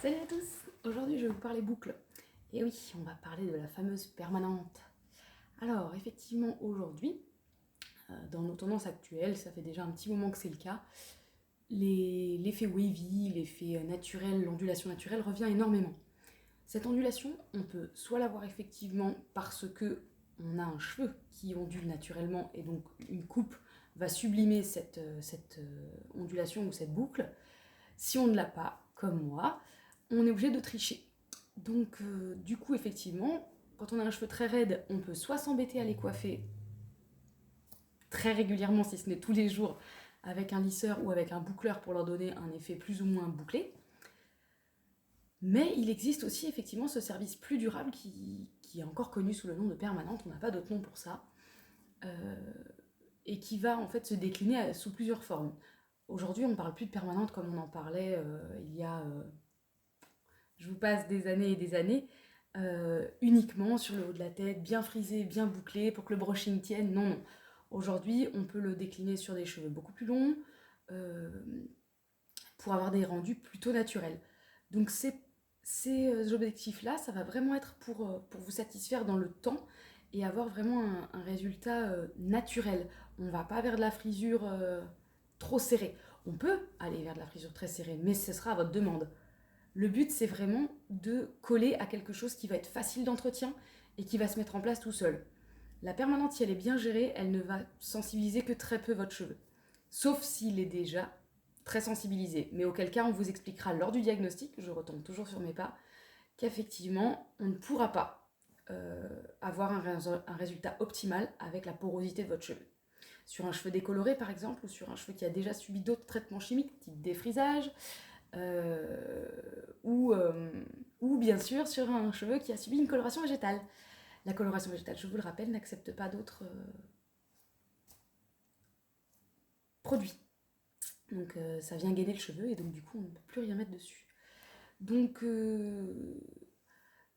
Salut à tous! Aujourd'hui je vais vous parler boucles. Et oui, on va parler de la fameuse permanente. Alors effectivement aujourd'hui, dans nos tendances actuelles, ça fait déjà un petit moment que c'est le cas, l'effet wavy, l'effet naturel, l'ondulation naturelle revient énormément. Cette ondulation, on peut soit l'avoir effectivement parce que on a un cheveu qui ondule naturellement et donc une coupe va sublimer cette ondulation ou cette boucle. Si on ne l'a pas, comme moi, on est obligé de tricher. Donc, du coup, effectivement, quand on a un cheveu très raide, on peut soit s'embêter à les coiffer très régulièrement, si ce n'est tous les jours, avec un lisseur ou avec un boucleur pour leur donner un effet plus ou moins bouclé. Mais il existe aussi effectivement ce service plus durable qui est encore connu sous le nom de permanente, on n'a pas d'autre nom pour ça, euh, et qui va en fait se décliner sous plusieurs formes. Aujourd'hui, on ne parle plus de permanente comme on en parlait il y a je vous passe des années et des années, uniquement sur le haut de la tête, bien frisé, bien bouclé, pour que le brushing tienne. Non, non. Aujourd'hui, on peut le décliner sur des cheveux beaucoup plus longs, euh, pour avoir des rendus plutôt naturels. Donc ces objectifs-là, ça va vraiment être pour vous satisfaire dans le temps et avoir vraiment un résultat naturel. On ne va pas vers de la frisure trop serrée. On peut aller vers de la frisure très serrée, mais ce sera à votre demande. Le but, c'est vraiment de coller à quelque chose qui va être facile d'entretien et qui va se mettre en place tout seul. La permanente, si elle est bien gérée, elle ne va sensibiliser que très peu votre cheveu. Sauf s'il est déjà très sensibilisé. Mais auquel cas, on vous expliquera lors du diagnostic, je retombe toujours sur mes pas, qu'effectivement, on ne pourra pas avoir un résultat optimal avec la porosité de votre cheveu. Sur un cheveu décoloré, par exemple, ou sur un cheveu qui a déjà subi d'autres traitements chimiques, type défrisage, euh, ou, euh, ou bien sûr sur un cheveu qui a subi une coloration végétale. La coloration végétale, je vous le rappelle, n'accepte pas d'autres produits. Donc ça vient gainer le cheveu et donc du coup on ne peut plus rien mettre dessus. Donc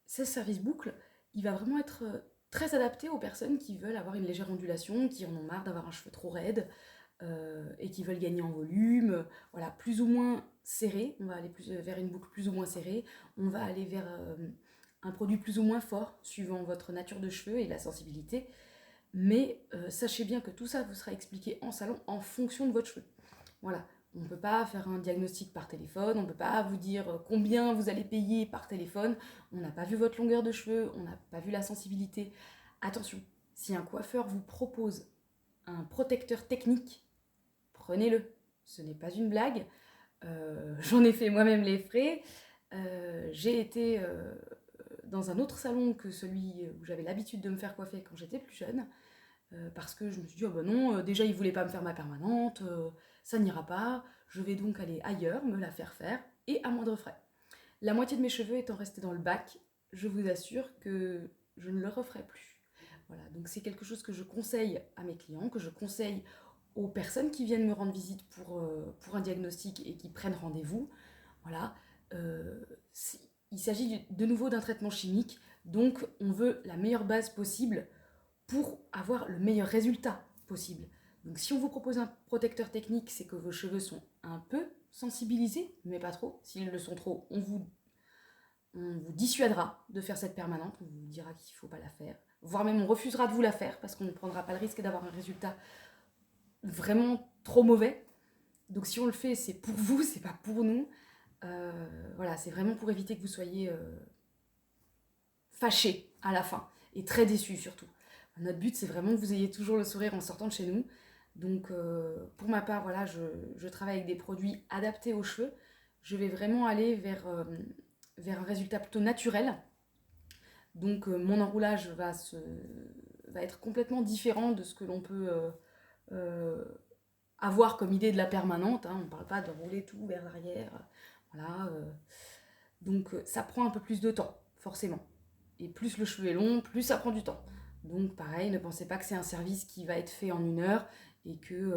ce service boucle, il va vraiment être très adapté aux personnes qui veulent avoir une légère ondulation, qui en ont marre d'avoir un cheveu trop raide et qui veulent gagner en volume, voilà, plus ou moins serré, on va aller vers une boucle plus ou moins serrée, on va aller vers un produit plus ou moins fort, suivant votre nature de cheveux et la sensibilité, mais sachez bien que tout ça vous sera expliqué en salon en fonction de votre cheveu. Voilà, on ne peut pas faire un diagnostic par téléphone, on ne peut pas vous dire combien vous allez payer par téléphone, on n'a pas vu votre longueur de cheveux, on n'a pas vu la sensibilité. Attention, si un coiffeur vous propose un protecteur technique, prenez-le. Ce n'est pas une blague. J'en ai fait moi-même les frais. J'ai été dans un autre salon que celui où j'avais l'habitude de me faire coiffer quand j'étais plus jeune, parce que je me suis dit, oh ben non, déjà il voulait pas me faire ma permanente, ça n'ira pas, je vais donc aller ailleurs, me la faire faire, et à moindre frais. La moitié de mes cheveux étant restés dans le bac, je vous assure que je ne le referai plus. Voilà, donc c'est quelque chose que je conseille à mes clients, que je conseille aux personnes qui viennent me rendre visite pour un diagnostic et qui prennent rendez-vous. Voilà, euh, il s'agit de nouveau d'un traitement chimique, donc on veut la meilleure base possible pour avoir le meilleur résultat possible. Donc si on vous propose un protecteur technique, c'est que vos cheveux sont un peu sensibilisés, mais pas trop. S'ils le sont trop, on vous dissuadera de faire cette permanente, on vous dira qu'il ne faut pas la faire, voire même on refusera de vous la faire parce qu'on ne prendra pas le risque d'avoir un résultat vraiment trop mauvais. Donc si on le fait, c'est pour vous, c'est pas pour nous. Voilà, c'est vraiment pour éviter que vous soyez fâchés à la fin et très déçus surtout. Notre but, c'est vraiment que vous ayez toujours le sourire en sortant de chez nous. Donc pour ma part, voilà, je travaille avec des produits adaptés aux cheveux. Je vais vraiment aller vers un résultat plutôt naturel. Donc mon enroulage va être complètement différent de ce que l'on peut euh, avoir comme idée de la permanente. Hein. On ne parle pas d'enrouler tout vers l'arrière. Voilà. Donc ça prend un peu plus de temps, forcément. Et plus le cheveu est long, plus ça prend du temps. Donc pareil, ne pensez pas que c'est un service qui va être fait en 1 heure et que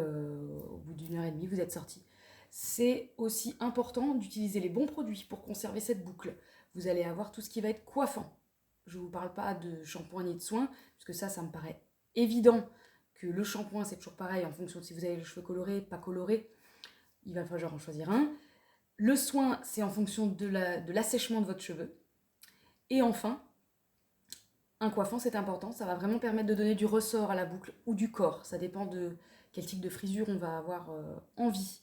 au bout d'1 heure et demie, vous êtes sorti. C'est aussi important d'utiliser les bons produits pour conserver cette boucle. Vous allez avoir tout ce qui va être coiffant. Je ne vous parle pas de shampoing ni de soins, parce que ça me paraît évident que le shampoing, c'est toujours pareil en fonction de si vous avez les cheveux colorés, pas colorés. Il va falloir en choisir un. Le soin, c'est en fonction de l'assèchement de votre cheveu. Et enfin, un coiffant, c'est important. Ça va vraiment permettre de donner du ressort à la boucle ou du corps. Ça dépend de quel type de frisure on va avoir envie.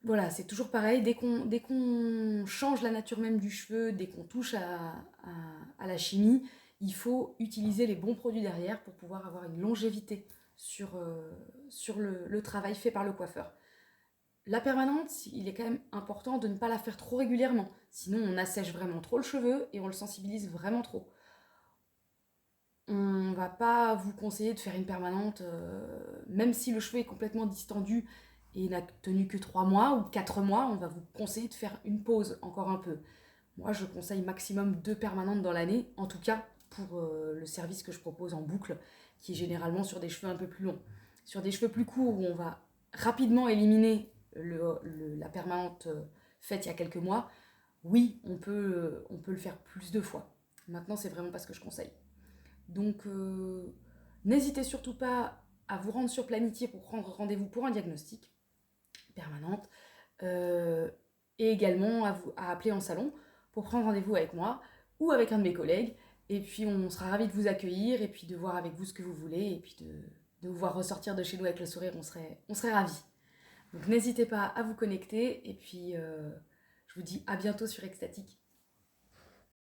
Voilà, c'est toujours pareil. Dès qu'on change la nature même du cheveu, dès qu'on touche à la chimie, il faut utiliser les bons produits derrière pour pouvoir avoir une longévité sur le travail fait par le coiffeur. La permanente, il est quand même important de ne pas la faire trop régulièrement. Sinon, on assèche vraiment trop le cheveu et on le sensibilise vraiment trop. On va pas vous conseiller de faire une permanente, même si le cheveu est complètement distendu et n'a tenu que 3 mois ou 4 mois, on va vous conseiller de faire une pause encore un peu. Moi, je conseille maximum 2 permanentes dans l'année, en tout cas pour le service que je propose en boucle, qui est généralement sur des cheveux un peu plus longs. Sur des cheveux plus courts, où on va rapidement éliminer la permanente faite il y a quelques mois, oui, on peut le faire plus de fois. Maintenant, c'est vraiment pas ce que je conseille. Donc, n'hésitez surtout pas à vous rendre sur Planitier pour prendre rendez-vous pour un diagnostic permanente et également à appeler en salon pour prendre rendez-vous avec moi ou avec un de mes collègues. Et puis, on sera ravis de vous accueillir et puis de voir avec vous ce que vous voulez et puis de vous voir ressortir de chez nous avec le sourire, on serait ravis. Donc, n'hésitez pas à vous connecter et puis je vous dis à bientôt sur Ecstatic.